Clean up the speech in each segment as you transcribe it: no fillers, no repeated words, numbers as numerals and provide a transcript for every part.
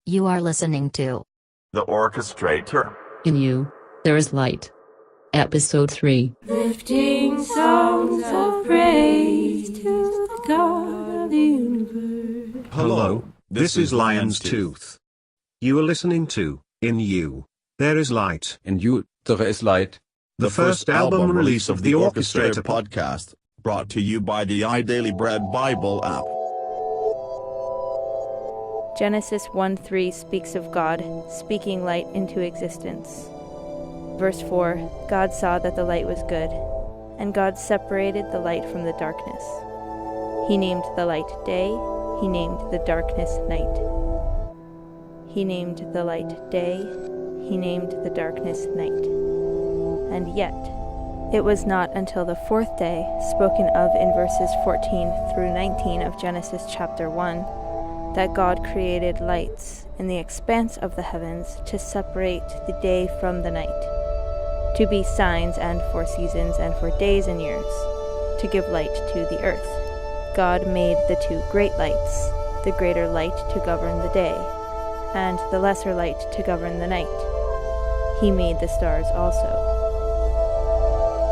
You are listening to The Orchestrator. In you, there is light. Episode 3. Lifting songs of praise to the God of the universe. Hello, this is Lion's Tooth. You are listening to In You, There Is Light. In You, There Is Light. The first album release of the Orchestrator podcast, brought to you by the iDailyBread Bible app. Genesis 1:3 speaks of God speaking light into existence. Verse 4, God saw that the light was good, and God separated the light from the darkness. He named the light day, he named the darkness night. He named the light day, he named the darkness night. And yet, it was not until the fourth day, spoken of in verses 14 through 19 of Genesis chapter 1, that God created lights in the expanse of the heavens to separate the day from the night, to be signs and for seasons and for days and years, to give light to the earth. God made the two great lights, the greater light to govern the day, and the lesser light to govern the night. He made the stars also.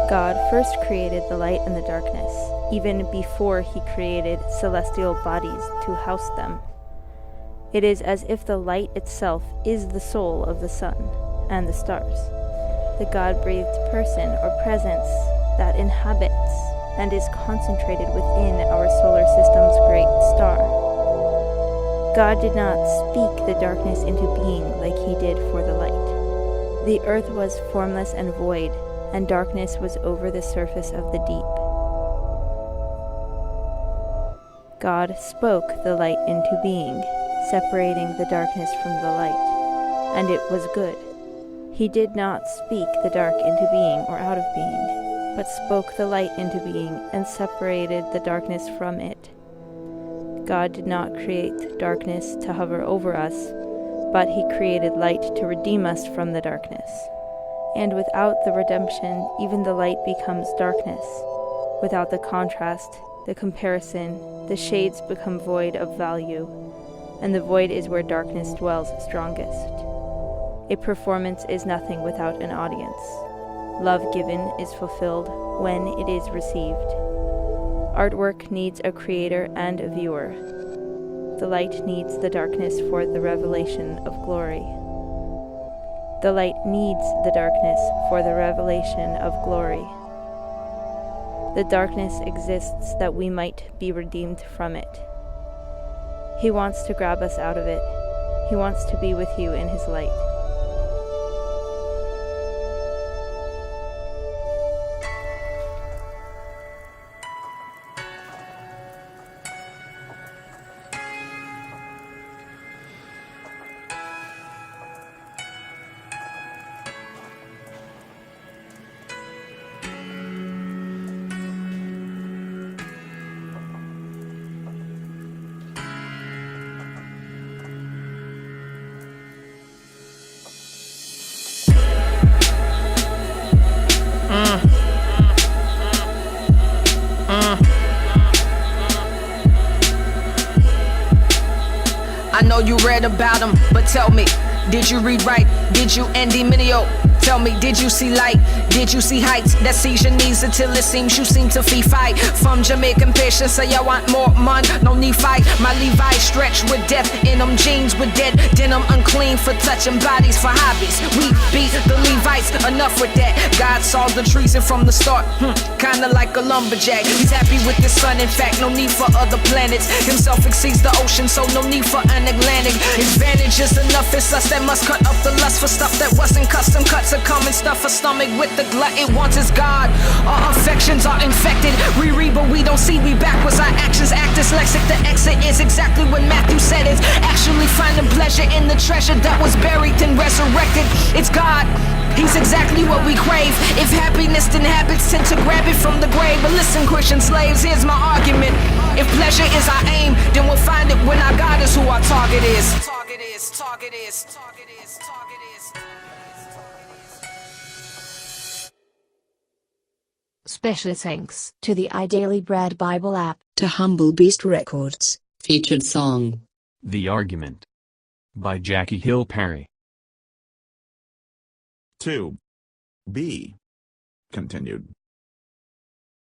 God first created the light and the darkness, even before he created celestial bodies to house them. It is as if the light itself is the soul of the sun and the stars, the God-breathed person or presence that inhabits and is concentrated within our solar system's great star. God did not speak the darkness into being like he did for the light. The earth was formless and void, and darkness was over the surface of the deep. God spoke the light into being, separating the darkness from the light, and it was good. He did not speak the dark into being or out of being, but spoke the light into being and separated the darkness from it. God did not create darkness to hover over us, but he created light to redeem us from the darkness. And without the redemption, even the light becomes darkness. Without the contrast, the comparison, the shades become void of value, and the void is where darkness dwells strongest. A performance is nothing without an audience. Love given is fulfilled when it is received. Artwork needs a creator and a viewer. The light needs the darkness for the revelation of glory. The light needs the darkness for the revelation of glory. The darkness exists that we might be redeemed from it. He wants to grab us out of it. He wants to be with you in his light. I know you read about him, but tell me, did you read right? Did you Andy Minio? Tell me, did you see light? Did you see heights that sees your needs until it seems you seem to fee fight? From Jamaican patience, say I want more money, no need fight. My Levi stretched with death in them jeans with dead denim unclean for touching bodies for hobbies. We beat the Levites, enough with that. God saw the treason from the start, kinda like a lumberjack. He's happy with the sun, in fact, no need for other planets. Himself exceeds the ocean, so no need for an Atlantic. Advantage is enough, it's us that must cut up the lust for stuff that wasn't custom cuts. Come and stuff a stomach with the glut it wants is God. Our affections are infected. We read but we don't see, we backwards. Our actions act dyslexic. The exit is exactly what Matthew said. It's actually finding pleasure in the treasure that was buried and resurrected. It's God. He's exactly what we crave. If happiness then habits tend to grab it from the grave. But listen, Christian slaves, here's my argument. If pleasure is our aim, then we'll find it when our God is who our target is. Target is, target is, target is, target is. Special thanks to the iDailyBread Bible app, to Humble Beast Records. Featured song. The Argument. by Jackie Hill Perry. 2. B. Continued.